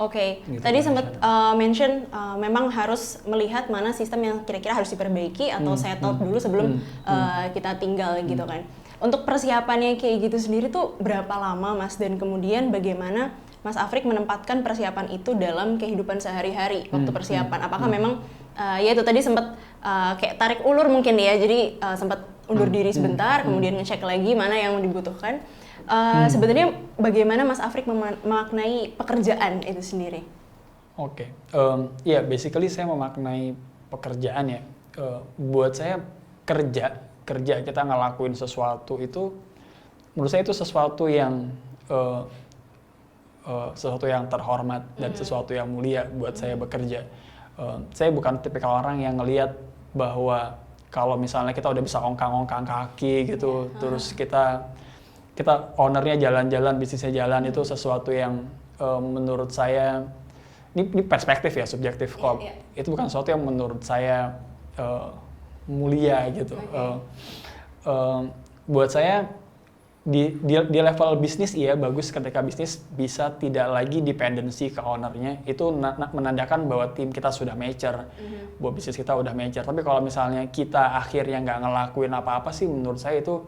Oke, Gitu tadi kan. sempat mention memang harus melihat mana sistem yang kira-kira harus diperbaiki atau settle dulu sebelum kita tinggal gitu kan. Untuk persiapannya kayak gitu sendiri tuh berapa lama Mas, dan kemudian bagaimana Mas Afrik menempatkan persiapan itu dalam kehidupan sehari-hari waktu persiapan? Apakah memang ya itu tadi sempat kayak tarik ulur mungkin ya, jadi sempat undur diri sebentar, kemudian ngecek lagi mana yang dibutuhkan. Sebenarnya bagaimana Mas Afrik memaknai pekerjaan itu sendiri? Oke, ya basically saya memaknai pekerjaan ya. Buat saya kerja kita ngelakuin sesuatu itu, menurut saya itu sesuatu yang terhormat dan sesuatu yang mulia buat saya bekerja. Saya bukan tipikal orang yang ngelihat bahwa kalau misalnya kita udah bisa ongkang-ongkang kaki gitu, terus kita ownernya jalan-jalan, bisnisnya jalan, itu sesuatu yang menurut saya, ini perspektif ya, subjektif kok. Itu bukan sesuatu yang menurut saya mulia gitu. Buat saya di level bisnis iya bagus ketika bisnis bisa tidak lagi dependensi ke ownernya. Itu menandakan bahwa tim kita sudah mature, bahwa bisnis kita udah mature. Tapi kalau misalnya kita akhirnya nggak ngelakuin apa-apa sih, menurut saya itu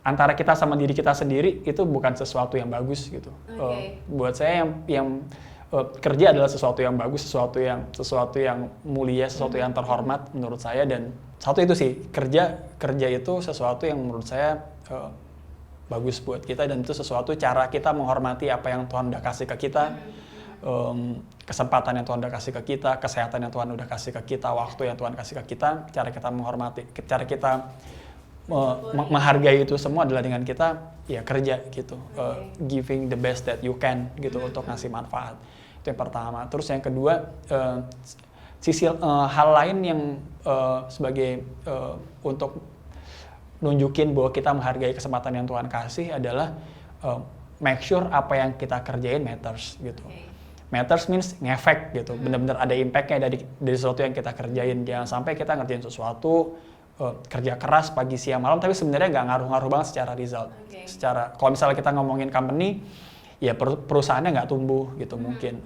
antara kita sama diri kita sendiri itu bukan sesuatu yang bagus gitu. Buat saya yang kerja adalah sesuatu yang bagus, sesuatu yang mulia, sesuatu yang terhormat menurut saya. Dan satu itu sih, kerja itu sesuatu yang menurut saya bagus buat kita, dan itu sesuatu cara kita menghormati apa yang Tuhan udah kasih ke kita, kesempatan yang Tuhan udah kasih ke kita, kesehatan yang Tuhan udah kasih ke kita, waktu yang Tuhan kasih ke kita. Cara kita menghormati, cara kita menghargai itu semua adalah dengan kita ya kerja gitu, giving the best that you can gitu untuk ngasih manfaat. Itu yang pertama. Terus yang kedua, sisi hal lain yang sebagai untuk nunjukin bahwa kita menghargai kesempatan yang Tuhan kasih adalah make sure apa yang kita kerjain matters gitu. Matters means ngefek gitu, benar-benar ada impact-nya dari sesuatu yang kita kerjain. Jangan sampai kita ngerjain sesuatu, kerja keras pagi siang malam tapi sebenarnya nggak ngaruh-ngaruh banget secara result. Secara kalau misalnya kita ngomongin company, ya perusahaannya nggak tumbuh gitu mungkin,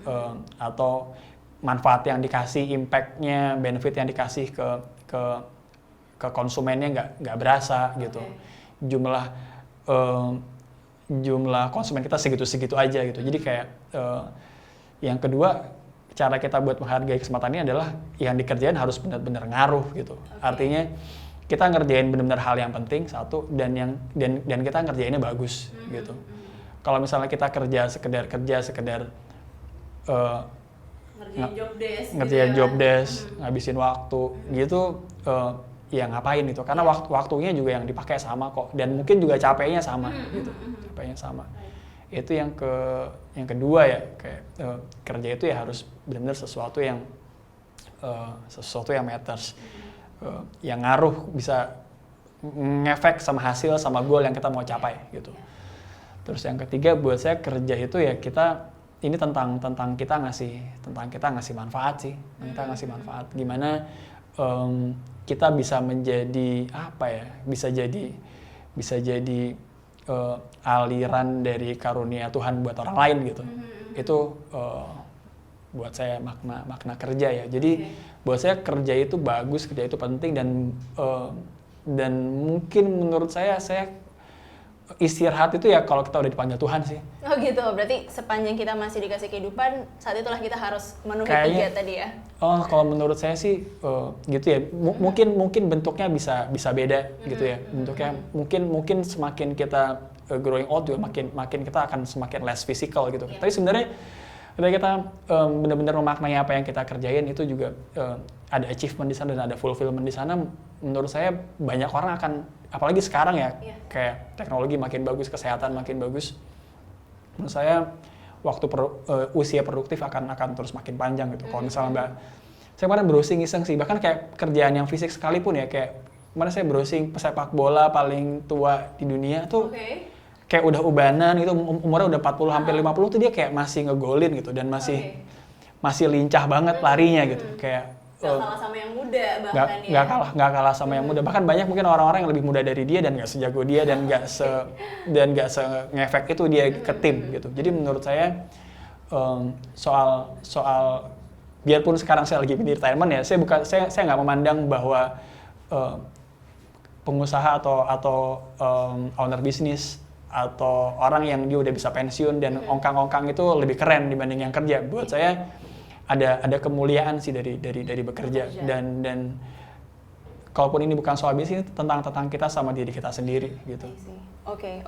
atau manfaat yang dikasih, impact-nya, benefit yang dikasih ke konsumennya nggak berasa gitu. Jumlah konsumen kita segitu-segitu aja gitu. Jadi kayak yang kedua, cara kita buat menghargai kesempatan ini adalah yang dikerjain harus benar-benar ngaruh gitu. Artinya kita ngerjain benar-benar hal yang penting satu, dan kita ngerjainnya bagus gitu. Kalau misalnya kita sekedar ngerjain job desk, ngabisin waktu gitu, ya ngapain itu? Karena waktunya juga yang dipakai sama kok, dan mungkin juga capeknya sama gitu. Capeknya sama. Itu yang kedua ya, kayak kerja itu ya harus benar-benar sesuatu yang matters, yang ngaruh, bisa ngefek sama hasil, sama goal yang kita mau capai gitu. Terus yang ketiga, buat saya kerja itu ya ini tentang kita ngasih manfaat sih, kita ngasih manfaat. Gimana kita bisa menjadi apa ya? Bisa jadi aliran dari karunia Tuhan buat orang lain gitu. Itu buat saya makna kerja ya. Jadi buat saya kerja itu bagus, kerja itu penting, dan mungkin menurut saya istirahat itu ya kalau kita udah dipanggil Tuhan sih. Oh gitu, berarti sepanjang kita masih dikasih kehidupan, saat itulah kita harus memenuhi kayaknya, 3 tadi ya? Oh, kalau menurut saya sih gitu ya. Mungkin bentuknya bisa beda gitu ya. Bentuknya mungkin semakin kita growing old juga makin kita akan semakin less physical gitu. Tapi sebenarnya ketika kita benar-benar memaknai apa yang kita kerjain, itu juga ada achievement di sana dan ada fulfillment di sana. Menurut saya banyak orang akan, apalagi sekarang ya, kayak teknologi makin bagus, kesehatan makin bagus. Menurut saya usia produktif akan terus makin panjang gitu. Kalau misalnya saya kemarin browsing iseng sih, bahkan kayak kerjaan yang fisik sekalipun ya, kayak kemarin saya browsing pesepak bola paling tua di dunia tuh, kayak udah ubanan gitu, umurnya udah 40 hampir 50 tuh dia kayak masih ngegolin gitu, dan masih lincah banget larinya gitu. Kayak Gak kalah sama yang muda bahkan ya. Gak kalah sama yang muda. Bahkan banyak mungkin orang-orang yang lebih muda dari dia dan gak sejago dia, dan gak se ngefek itu dia ke tim gitu. Jadi menurut saya soal biarpun sekarang saya lagi di retirement ya, saya nggak memandang bahwa pengusaha atau owner bisnis atau orang yang dia udah bisa pensiun dan ongkang-ongkang itu lebih keren dibanding yang kerja. Buat saya ada kemuliaan sih dari bekerja dan kalaupun ini bukan soal bisnis, tentang kita sama diri kita sendiri gitu. Oke.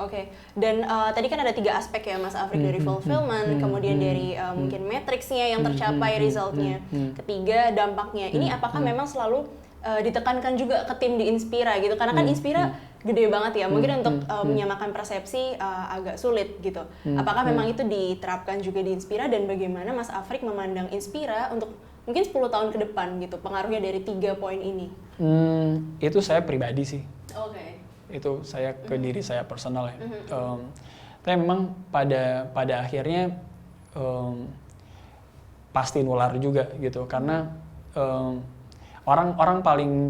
Dan tadi kan ada 3 aspek ya Mas Afrik, dari fulfillment, kemudian dari mungkin matriksnya yang tercapai, resultnya. Ketiga, dampaknya. Ini apakah memang selalu ditekankan juga ke tim di Inspira gitu? Karena kan Inspira gede banget ya, mungkin untuk menyamakan persepsi agak sulit gitu. Apakah memang itu diterapkan juga di Inspira, dan bagaimana Mas Afrik memandang Inspira untuk mungkin 10 tahun ke depan gitu, pengaruhnya dari 3 poin ini? Itu saya pribadi sih. Oke. Itu saya ke diri saya personal ya. Tapi memang pada akhirnya pasti nular juga gitu, karena orang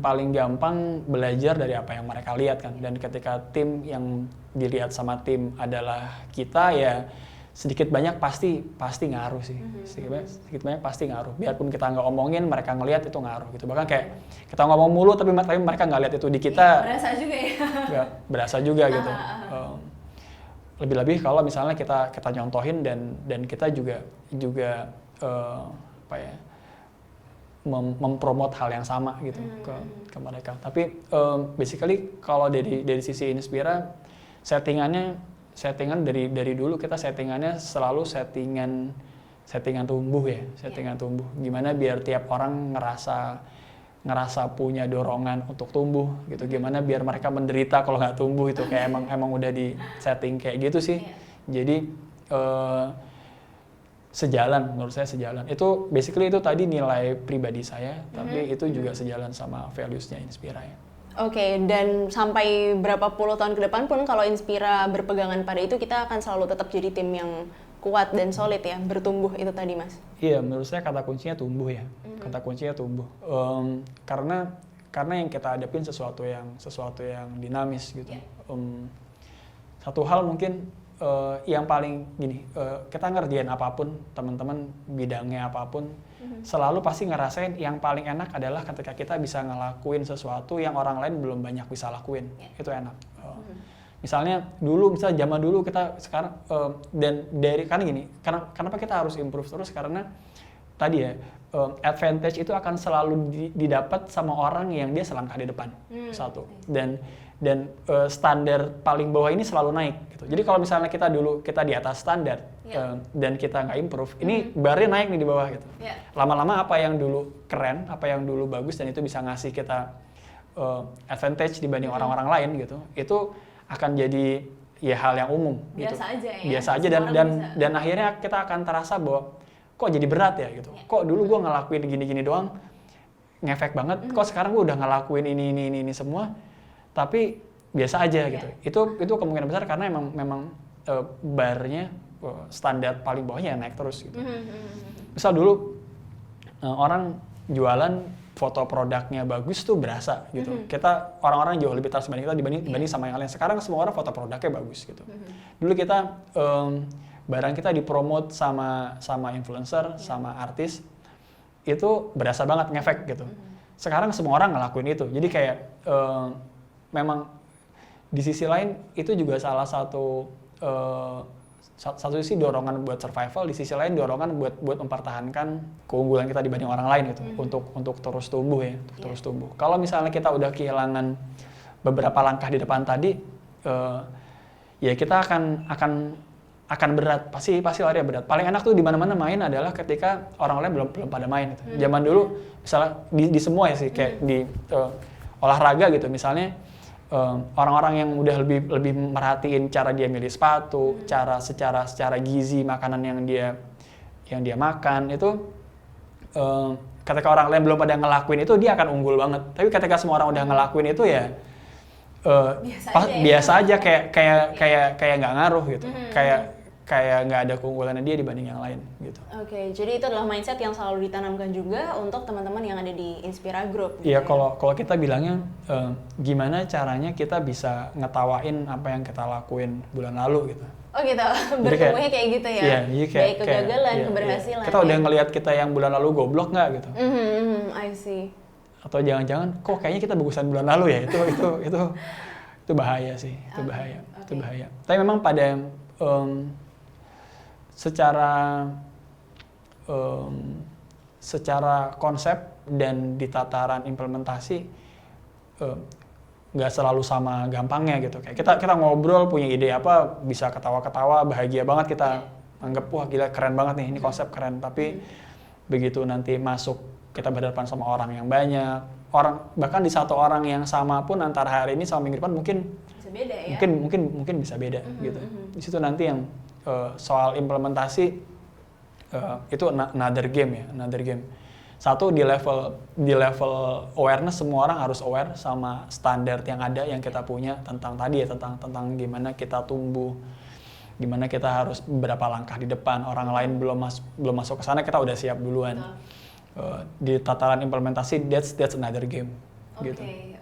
paling gampang belajar dari apa yang mereka lihat kan, dan ketika tim yang dilihat sama tim adalah kita, ya sedikit banyak pasti ngaruh sih. Sedikit banyak pasti ngaruh, biarpun kita nggak omongin, mereka ngelihat itu ngaruh gitu. Bahkan kayak kita ngomong mulu tapi mereka nggak lihat itu di kita, berasa juga ya. Nggak berasa juga gitu. Lebih-lebih kalau misalnya kita nyontohin dan kita juga apa ya, mempromot hal yang sama gitu ke mereka. Tapi basically kalau dari sisi Inspira, settingan dari dulu kita settingannya selalu settingan tumbuh ya, settingan tumbuh. Gimana biar tiap orang ngerasa punya dorongan untuk tumbuh gitu. Gimana biar mereka menderita kalau nggak tumbuh, itu kayak emang udah di setting kayak gitu sih. Jadi sejalan, menurut saya sejalan. Itu basically itu tadi nilai pribadi saya, tapi itu juga sejalan sama values-nya Inspira ya. Oke, dan sampai berapa puluh tahun ke depan pun kalau Inspira berpegangan pada itu, kita akan selalu tetap jadi tim yang kuat dan solid ya, bertumbuh itu tadi Mas. Iya, menurut saya kata kuncinya tumbuh ya. Kata kuncinya tumbuh. Karena yang kita hadapin sesuatu yang dinamis gitu. Satu hal mungkin yang paling gini, kita ngerjain apapun, teman-teman bidangnya apapun, selalu pasti ngerasain yang paling enak adalah ketika kita bisa ngelakuin sesuatu yang orang lain belum banyak bisa lakuin. Itu enak. Misalnya zaman dulu kita sekarang, dan dari karena gini, kenapa kita harus improve terus, karena tadi ya, advantage itu akan selalu didapat sama orang yang dia selangkah di depan. Satu. Dan standar paling bawah ini selalu naik gitu. Jadi kalau misalnya kita di atas standar dan kita nggak improve, ini barnya naik nih di bawah gitu. Lama-lama apa yang dulu keren, apa yang dulu bagus dan itu bisa ngasih kita advantage dibanding orang-orang lain gitu, itu akan jadi ya hal yang umum gitu. Biasa aja dan akhirnya kita akan terasa bahwa kok jadi berat ya gitu. Kok dulu gue ngelakuin gini-gini doang ngefek banget, kok sekarang gue udah ngelakuin ini semua tapi biasa aja gitu. Itu kemungkinan besar karena memang barnya standar paling bawahnya naik terus gitu. Misal dulu orang jualan foto produknya bagus tuh berasa gitu. Kita orang-orang jauh lebih tahu dibanding sama yang lain. Sekarang semua orang foto produknya bagus gitu. Dulu kita barang kita dipromot sama influencer, sama artis, itu berasa banget ngefek gitu. Sekarang semua orang ngelakuin itu. Jadi kayak memang di sisi lain itu juga salah satu sisi dorongan buat survival, di sisi lain dorongan buat mempertahankan keunggulan kita dibanding orang lain gitu, untuk terus tumbuh ya, terus tumbuh. Kalau misalnya kita udah kehilangan beberapa langkah di depan tadi, ya kita akan berat, pasti lari berat. Paling enak tuh di mana-mana main adalah ketika orang lain belum pada main gitu. Zaman dulu misalnya di semua ya sih, kayak di olahraga gitu misalnya, orang-orang yang udah lebih merhatiin cara dia milih sepatu, secara gizi makanan yang dia makan itu, ketika orang lain belum pada ngelakuin itu dia akan unggul banget. Tapi ketika semua orang udah ngelakuin itu ya biasa aja, kayak nggak ngaruh gitu, kayak nggak ada keunggulannya dia dibanding yang lain gitu. Oke, jadi itu adalah mindset yang selalu ditanamkan juga untuk teman-teman yang ada di Inspira Group. Iya, kalau kita bilangnya gimana caranya kita bisa ngetawain apa yang kita lakuin bulan lalu gitu. Oh gitu, Jadi bertemunya kayak gitu ya? Iya, jadi Baik kegagalan, iya, keberhasilan. kita udah ngelihat kita yang bulan lalu goblok nggak gitu. I see. Atau jangan-jangan kok kayaknya kita bagusan bulan lalu ya, itu bahaya sih, itu bahaya, itu bahaya. Tapi memang pada secara konsep dan di tataran implementasi nggak selalu sama gampangnya gitu. Kayak kita ngobrol punya ide apa bisa ketawa-ketawa bahagia banget kita anggap wah gila keren banget nih ini konsep keren. Tapi begitu nanti masuk kita berhadapan sama orang yang banyak, orang bahkan di satu orang yang sama pun antara hari ini sama minggu depan mungkin Bisa beda ya? mungkin bisa beda gitu. Di situ nanti yang soal implementasi itu another game ya, another game. Satu di level awareness semua orang harus aware sama standar yang ada yang kita punya tentang tadi ya tentang gimana kita tumbuh, gimana kita harus berapa langkah di depan orang lain belum masuk ke sana kita udah siap duluan. Di tataran implementasi that's another game gitu. Oke.